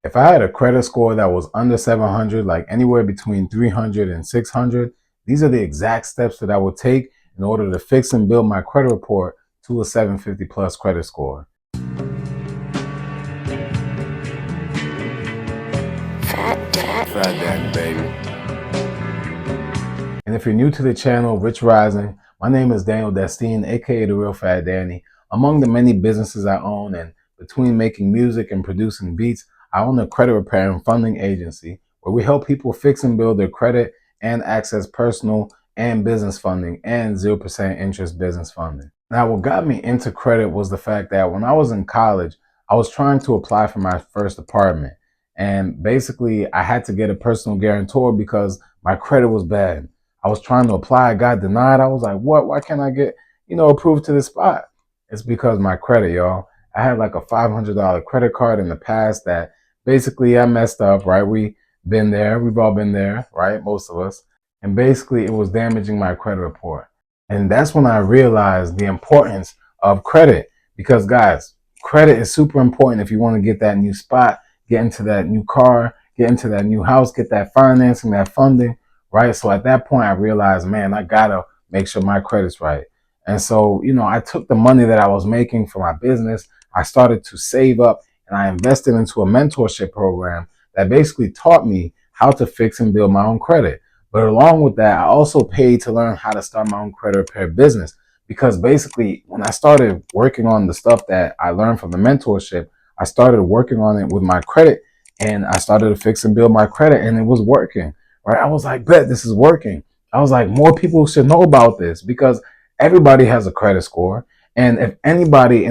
If I had a credit score that was under 700, like anywhere between 300 and 600, these are the exact steps that I would take in order to fix and build my credit report to a 750 plus credit score. Fat Daddy, baby. And if you're new to the channel, Rich Rising, my name is Daniel Destine, aka The Real Fat Danny. Among the many businesses I own, and between making music and producing beats, I own a credit repair and funding agency where we help people fix and build their credit and access personal and business funding and 0% interest business funding. Now, what got me into credit was the fact that when I was in college, I was trying to apply for my first apartment. And basically, I had to get a personal guarantor because my credit was bad. I was trying to apply, I got denied. I was like, what? Why can't I get, approved to this spot? It's because my credit, y'all. I had like a $500 credit card in the past that basically I messed up, right? We've all been there, right? Most of us. And basically it was damaging my credit report. And that's when I realized the importance of credit because guys, credit is super important if you want to get that new spot, get into that new car, get into that new house, get that financing, that funding, right? So at that point, I realized, man, I gotta make sure my credit's right. And so, I took the money that I was making for my business, I started to save up, and I invested into a mentorship program that basically taught me how to fix and build my own credit. But along with that, I also paid to learn how to start my own credit repair business because basically, when I started working on the stuff that I learned from the mentorship, I started working on it with my credit and I started to fix and build my credit, and it was working. Right? I was like, bet this is working. I was like, more people should know about this because everybody has a credit score. And if anybody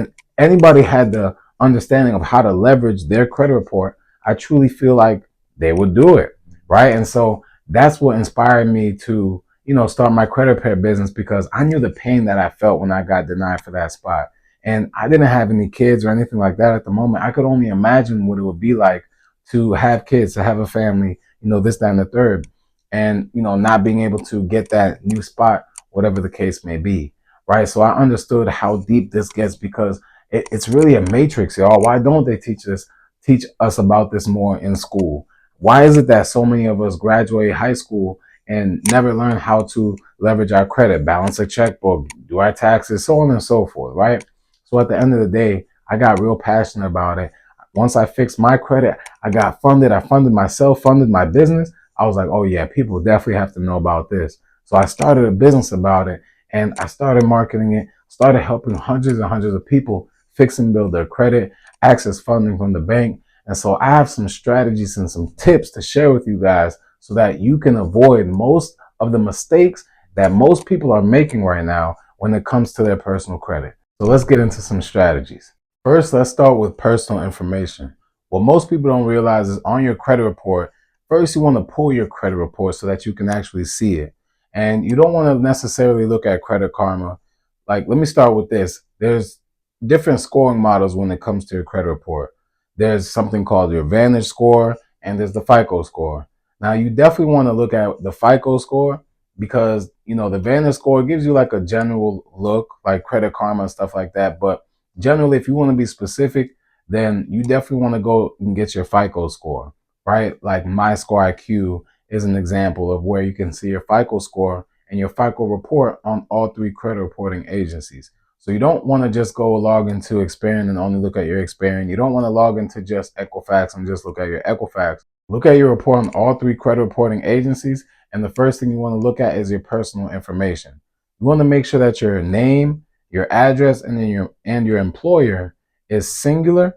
had the understanding of how to leverage their credit report, I truly feel like they would do it. Right. And so that's what inspired me to, start my credit repair business because I knew the pain that I felt when I got denied for that spot. And I didn't have any kids or anything like that at the moment. I could only imagine what it would be like to have kids, to have a family, this, that, and the third, and, not being able to get that new spot, whatever the case may be, right? So I understood how deep this gets because it's really a matrix, y'all. Why don't they teach us about this more in school? Why is it that so many of us graduate high school and never learn how to leverage our credit, balance a checkbook, do our taxes, so on and so forth, right? So at the end of the day, I got real passionate about it. Once I fixed my credit, I got funded. I funded myself, funded my business. I was like, oh yeah, people definitely have to know about this. So I started a business about it and I started marketing it, started helping hundreds and hundreds of people fix and build their credit, access funding from the bank. And so I have some strategies and some tips to share with you guys so that you can avoid most of the mistakes that most people are making right now when it comes to their personal credit. So let's get into some strategies. First, let's start with personal information. What most people don't realize is on your credit report, first you want to pull your credit report so that you can actually see it. And you don't want to necessarily look at Credit Karma. Like, let me start with this. There's different scoring models when it comes to your credit report. There's something called your Vantage score and there's the FICO score. Now, you definitely want to look at the FICO score because, the Vantage score gives you like a general look, like Credit Karma and stuff like that. But generally, if you want to be specific, then you definitely want to go and get your FICO score, right? Like My Score IQ is an example of where you can see your FICO score and your FICO report on all three credit reporting agencies. So you don't want to just go log into Experian and only look at your Experian. You don't want to log into just Equifax and just look at your Equifax. Look at your report on all three credit reporting agencies. And the first thing you want to look at is your personal information. You want to make sure that your name, your address, and then your employer is singular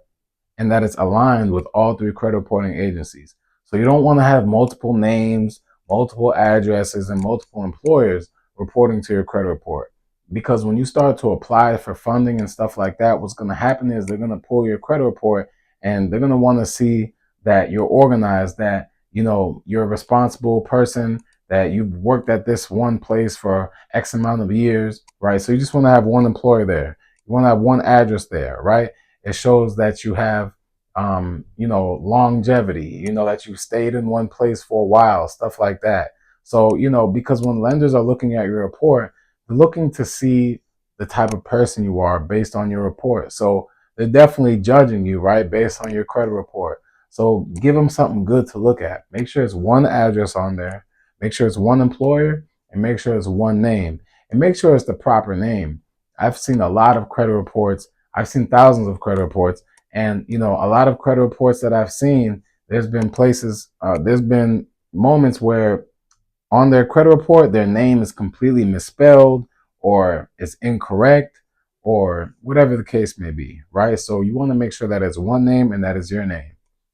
and that it's aligned with all three credit reporting agencies. So you don't want to have multiple names, multiple addresses, and multiple employers reporting to your credit report. Because when you start to apply for funding and stuff like that, what's going to happen is they're going to pull your credit report and they're going to want to see that you're organized, that, you're a responsible person, that you've worked at this one place for X amount of years, right? So you just want to have one employer there. You want to have one address there, right? It shows that you have, longevity, that you've stayed in one place for a while, stuff like that. So, because when lenders are looking at your report, they're looking to see the type of person you are based on your report. So they're definitely judging you, right, based on your credit report. So give them something good to look at. Make sure it's one address on there. Make sure it's one employer, and make sure it's one name, and make sure it's the proper name. I've seen a lot of credit reports. I've seen thousands of credit reports, and a lot of credit reports that I've seen, there's been there's been moments where on their credit report, their name is completely misspelled or it's incorrect or whatever the case may be, right? So you want to make sure that it's one name and that is your name,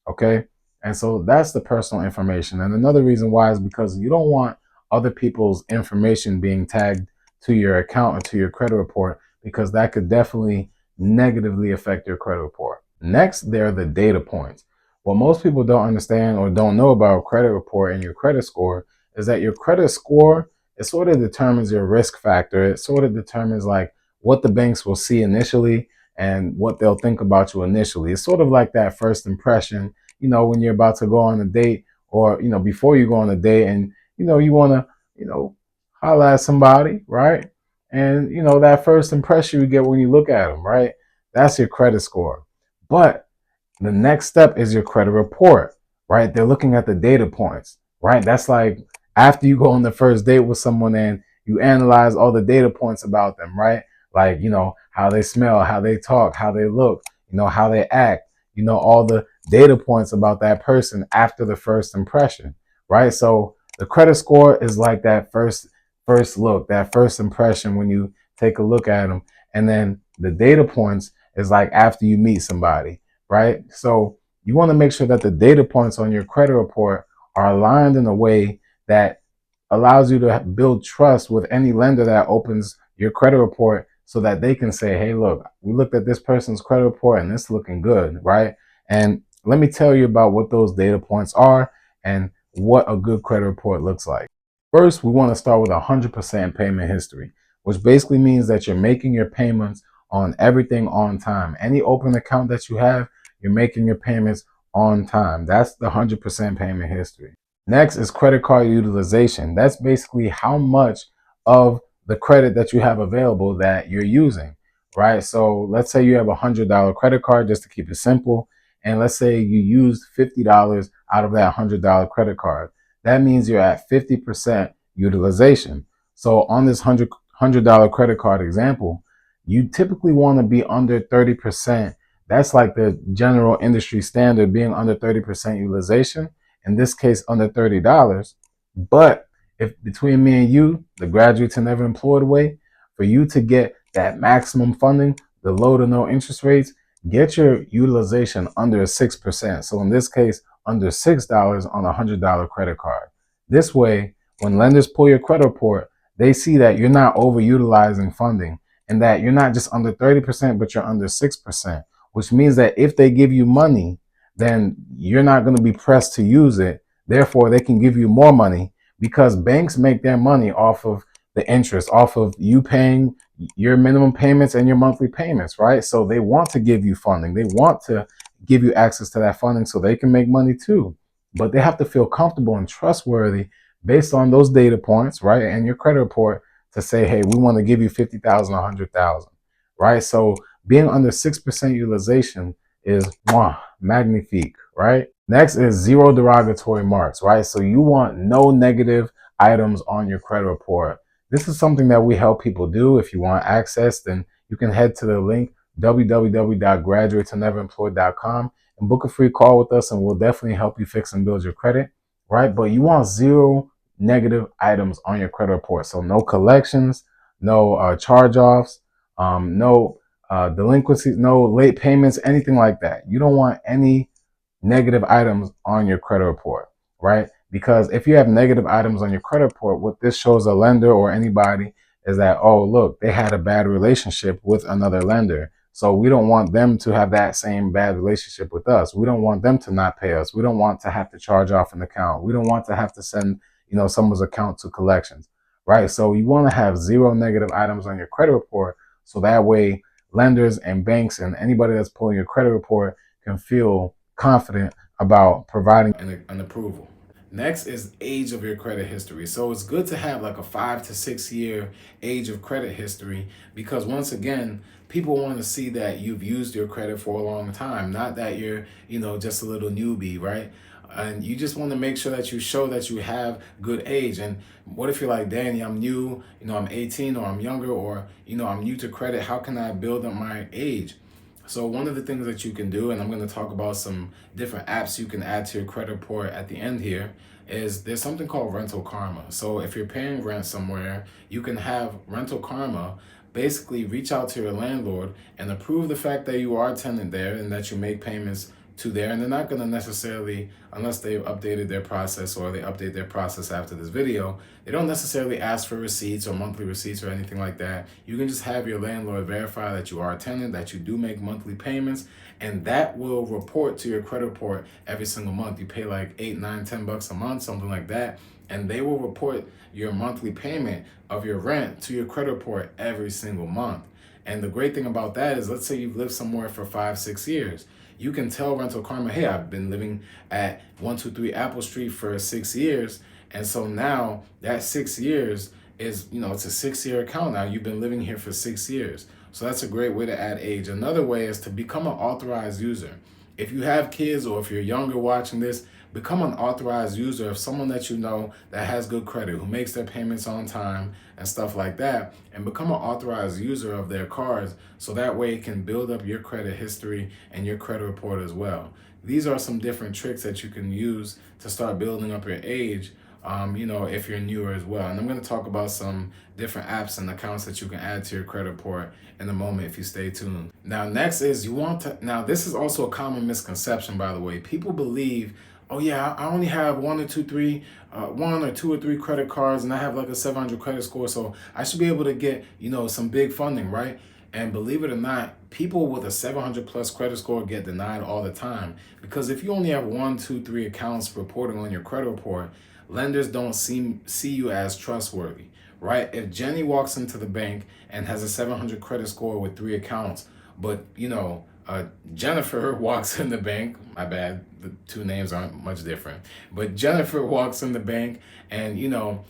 okay? And so that's the personal information. And another reason why is because you don't want other people's information being tagged to your account or to your credit report, because that could definitely negatively affect your credit report. Next, there are the data points. What most people don't understand or don't know about a credit report and your credit score is that your credit score, it sort of determines your risk factor. It sort of determines like what the banks will see initially and what they'll think about you initially. It's sort of like that first impression, when you're about to go on a date, or, before you go on a date and, you want to, holla at somebody, right? And, that first impression you get when you look at them, right? That's your credit score. But the next step is your credit report, right? They're looking at the data points, right? That's like after you go on the first date with someone and you analyze all the data points about them, right? Like, how they smell, how they talk, how they look, how they act, all the data points about that person after the first impression, right? So the credit score is like that first look, that first impression when you take a look at them. And then the data points is like after you meet somebody, right? So you want to make sure that the data points on your credit report are aligned in a way that allows you to build trust with any lender that opens your credit report, so that they can say, hey, look, we looked at this person's credit report and it's looking good, right? And let me tell you about what those data points are and what a good credit report looks like. First, we want to start with 100% payment history, which basically means that you're making your payments on everything on time. Any open account that you have, you're making your payments on time. That's the 100% payment history. Next is credit card utilization. That's basically how much of the credit that you have available that you're using, right? So let's say you have $100 credit card, just to keep it simple. And let's say you used $50 out of that $100 credit card. That means you're at 50% utilization. So on this $100 credit card example, you typically want to be under 30%. That's like the general industry standard, being under 30% utilization. In this case, under $30. But if between me and you, the graduates and never employed way, for you to get that maximum funding, the low to no interest rates, get your utilization under 6%. So in this case, under $6 on a $100 credit card. This way, when lenders pull your credit report, they see that you're not overutilizing funding and that you're not just under 30%, but you're under 6%, which means that if they give you money, then you're not going to be pressed to use it. Therefore, they can give you more money, because banks make their money off of the interest, off of you paying your minimum payments and your monthly payments, right? So they want to give you funding. They want to give you access to that funding so they can make money too. But they have to feel comfortable and trustworthy based on those data points, right? And your credit report to say, hey, we want to give you 50,000, 100,000, right? So being under 6% utilization is magnifique, right? Next is zero derogatory marks, right? So you want no negative items on your credit report. This is something that we help people do. If you want access, then you can head to the link www.graduateandneveremployed.com and book a free call with us, and we'll definitely help you fix and build your credit, right? But you want zero negative items on your credit report. So no collections, no charge-offs, no delinquencies, no late payments, anything like that. You don't want any negative items on your credit report, right? Because if you have negative items on your credit report, what this shows a lender or anybody is that, oh, look, they had a bad relationship with another lender. So we don't want them to have that same bad relationship with us. We don't want them to not pay us. We don't want to have to charge off an account. We don't want to have to send, someone's account to collections, right? So you want to have zero negative items on your credit report. So that way lenders and banks and anybody that's pulling your credit report can feel confident about providing an approval. Next is age of your credit history. So it's good to have like a 5 to 6 year age of credit history, because once again, people want to see that you've used your credit for a long time, not that you're, just a little newbie, right? And you just want to make sure that you show that you have good age. And what if you're like, Danny, I'm new, I'm 18 or I'm younger, or, I'm new to credit. How can I build up my age? So one of the things that you can do, and I'm going to talk about some different apps you can add to your credit report at the end here, is there's something called Rental Karma. So if you're paying rent somewhere, you can have Rental Karma basically reach out to your landlord and approve the fact that you are a tenant there and that you make payments to there. And they're not going to necessarily, unless they've updated their process or they update their process after this video, they don't necessarily ask for receipts or monthly receipts or anything like that. You can just have your landlord verify that you are a tenant, that you do make monthly payments, and that will report to your credit report every single month. You pay like $8, $9, $10 a month, something like that, and they will report your monthly payment of your rent to your credit report every single month. And the great thing about that is, let's say you've lived somewhere for 5, 6 years. You can tell Rental Karma, hey, I've been living at 123 Apple Street for 6 years. And so now that 6 years is, it's a 6-year account now. You've been living here for 6 years. So that's a great way to add age. Another way is to become an authorized user. If you have kids or if you're younger watching this, become an authorized user of someone that you know that has good credit, who makes their payments on time and stuff like that, and become an authorized user of their cards, so that way it can build up your credit history and your credit report as well. These are some different tricks that you can use to start building up your age, if you're newer as well. And I'm going to talk about some different apps and accounts that you can add to your credit report in a moment if you stay tuned. Now, next is now this is also a common misconception, by the way. People believe, oh yeah, I only have one or two or three credit cards and I have like a 700 credit score, so I should be able to get, some big funding, right? And believe it or not, people with a 700 plus credit score get denied all the time, because if you only have 1, 2, 3 accounts reporting on your credit report, lenders don't see you as trustworthy, right? If Jenny walks into the bank and has a 700 credit score with 3 accounts, but Jennifer walks in the bank, my bad, the 2 names aren't much different, but Jennifer walks in the bank and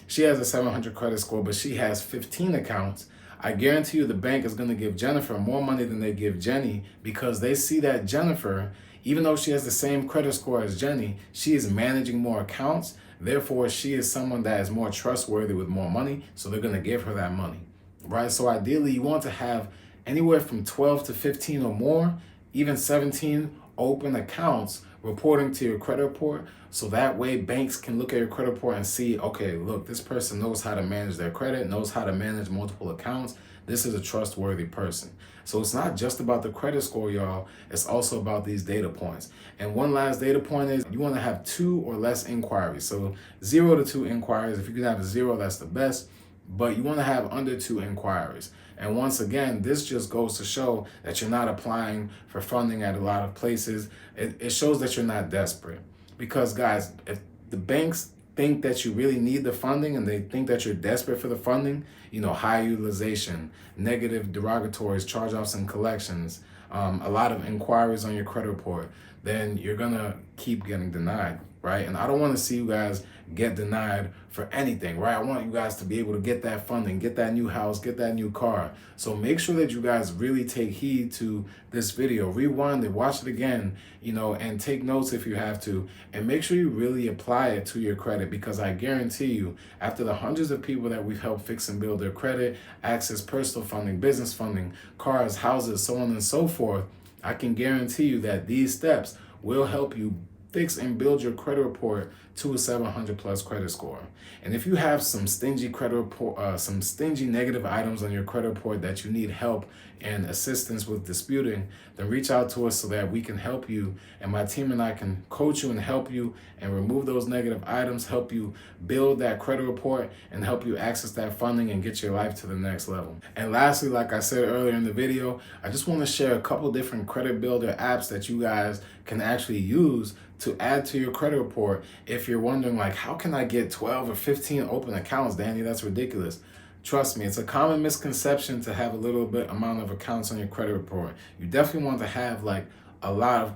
she has a 700 credit score, but she has 15 accounts, I guarantee you the bank is going to give Jennifer more money than they give Jenny, because they see that Jennifer, even though she has the same credit score as Jenny, she is managing more accounts. Therefore, she is someone that is more trustworthy with more money, so they're going to give her that money, right? So ideally, you want to have anywhere from 12 to 15 or more, even 17 open accounts reporting to your credit report, so that way banks can look at your credit report and see, okay, look, this person knows how to manage their credit, knows how to manage multiple accounts. This is a trustworthy person. So it's not just about the credit score, y'all. It's also about these data points. And one last data point is you want to have 2 or less inquiries. So 0 to 2 inquiries. If you can have 0, that's the best. But you want to have under 2 inquiries. And once again, this just goes to show that you're not applying for funding at a lot of places. It shows that you're not desperate. Because guys, if the banks think that you really need the funding and they think that you're desperate for the funding, high utilization, negative derogatories, charge-offs and collections, a lot of inquiries on your credit report, then you're gonna keep getting denied, right? And I don't want to see you guys get denied for anything, right? I want you guys to be able to get that funding, get that new house, get that new car. So make sure that you guys really take heed to this video, rewind it, watch it again, and take notes if you have to, and make sure you really apply it to your credit, because I guarantee you, after the hundreds of people that we've helped fix and build their credit, access personal funding, business funding, cars, houses, so on and so forth, I can guarantee you that these steps will help you fix and build your credit report to a 700 plus credit score. And if you have some stingy credit report, some stingy negative items on your credit report that you need help and assistance with disputing, then reach out to us so that we can help you, and my team and I can coach you and help you and remove those negative items, help you build that credit report, and help you access that funding and get your life to the next level. And lastly, like I said earlier in the video, I just want to share a couple different credit builder apps that you guys can actually use to add to your credit report. If you're wondering, like, how can I get 12 or 15 open accounts, Danny? That's ridiculous. Trust me, it's a common misconception to have a little bit amount of accounts on your credit report. You definitely want to have like a lot of,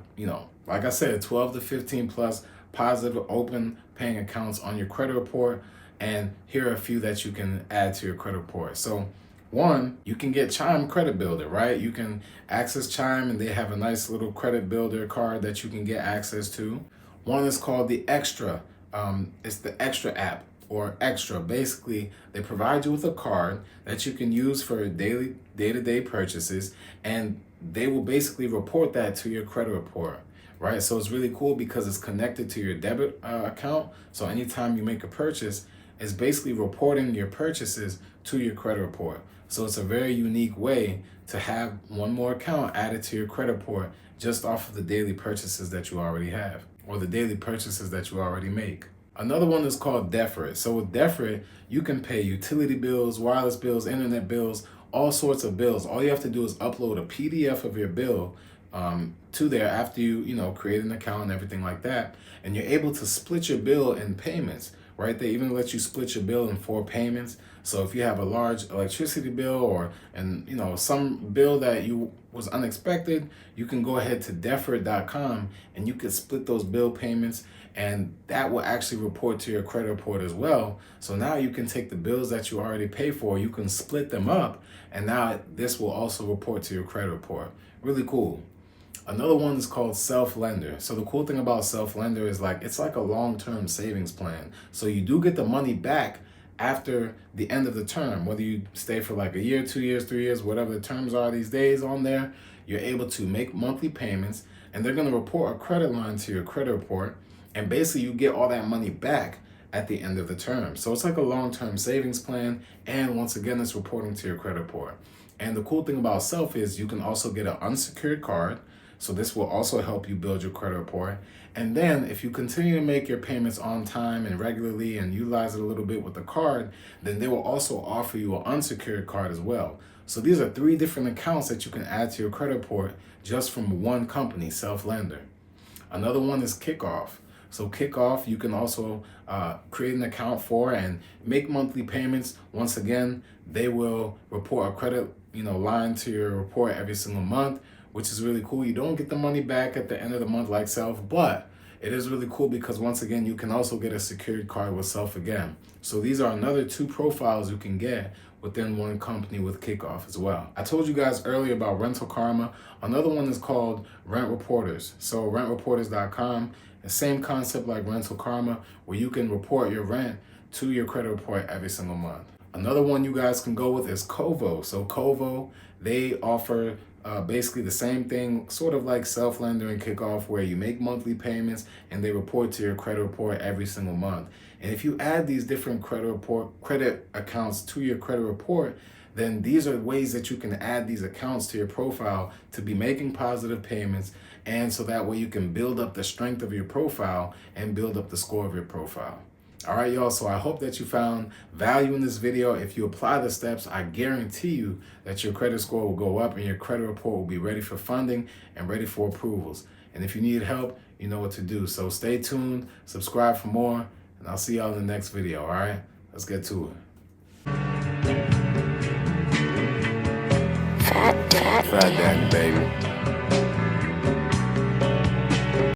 like I said, 12 to 15 plus positive open paying accounts on your credit report, and here are a few that you can add to your credit report. So one, you can get Chime Credit Builder, right? You can access Chime and they have a nice little credit builder card that you can get access to. One is called the Extra. It's the Extra app or Extra. Basically, they provide you with a card that you can use for daily day-to-day purchases, and they will basically report that to your credit report, right? So it's really cool because it's connected to your debit account. So anytime you make a purchase, it's basically reporting your purchases to your credit report. So it's a very unique way to have one more account added to your credit report just off of the daily purchases that you already have, or the daily purchases that you already make. Another one is called Defrit. So with Defrit, you can pay utility bills, wireless bills, internet bills, all sorts of bills. All you have to do is upload a PDF of your bill to there after you create an account and everything like that. And you're able to split your bill in payments, right? They even let you split your bill in 4 payments. So if you have a large electricity bill and some bill that was unexpected, you can go ahead to Defrit.com and you can split those bill payments, and that will actually report to your credit report as well. So now you can take the bills that you already pay for, you can split them up, and now this will also report to your credit report. Really cool. Another one is called Self-Lender. So the cool thing about Self-Lender is it's like a long-term savings plan. So you do get the money back after the end of the term, whether you stay for like a year, 2 years, 3 years, whatever the terms are these days on there. You're able to make monthly payments, and they're going to report a credit line to your credit report, and basically you get all that money back at the end of the term. So it's like a long-term savings plan, and once again, it's reporting to your credit report. And the cool thing about Self is you can also get an unsecured card. So this will also help you build your credit report. And then if you continue to make your payments on time and regularly and utilize it a little bit with the card, then they will also offer you an unsecured card as well. So these are 3 different accounts that you can add to your credit report just from one company, Self-Lender. Another one is Kickoff. So Kickoff, you can also create an account for and make monthly payments. Once again, they will report a credit line to your report every single month, which is really cool. You don't get the money back at the end of the month like Self, but it is really cool because once again, you can also get a secured card with Self again. So these are another 2 profiles you can get within one company with Kickoff as well. I told you guys earlier about Rental Karma. Another one is called Rent Reporters. So rentreporters.com, the same concept like Rental Karma, where you can report your rent to your credit report every single month. Another one you guys can go with is Kovo. So Kovo, they offer basically the same thing, sort of like Self-Lender and Kickoff, where you make monthly payments and they report to your credit report every single month. And if you add these different credit accounts to your credit report, then these are ways that you can add these accounts to your profile to be making positive payments, and so that way you can build up the strength of your profile and build up the score of your profile. All right, y'all, so I hope that you found value in this video. If you apply the steps, I guarantee you that your credit score will go up and your credit report will be ready for funding and ready for approvals. And if you need help, you know what to do. So stay tuned, subscribe for more, and I'll see y'all in the next video, all right? Let's get to it. Fat Daddy, baby.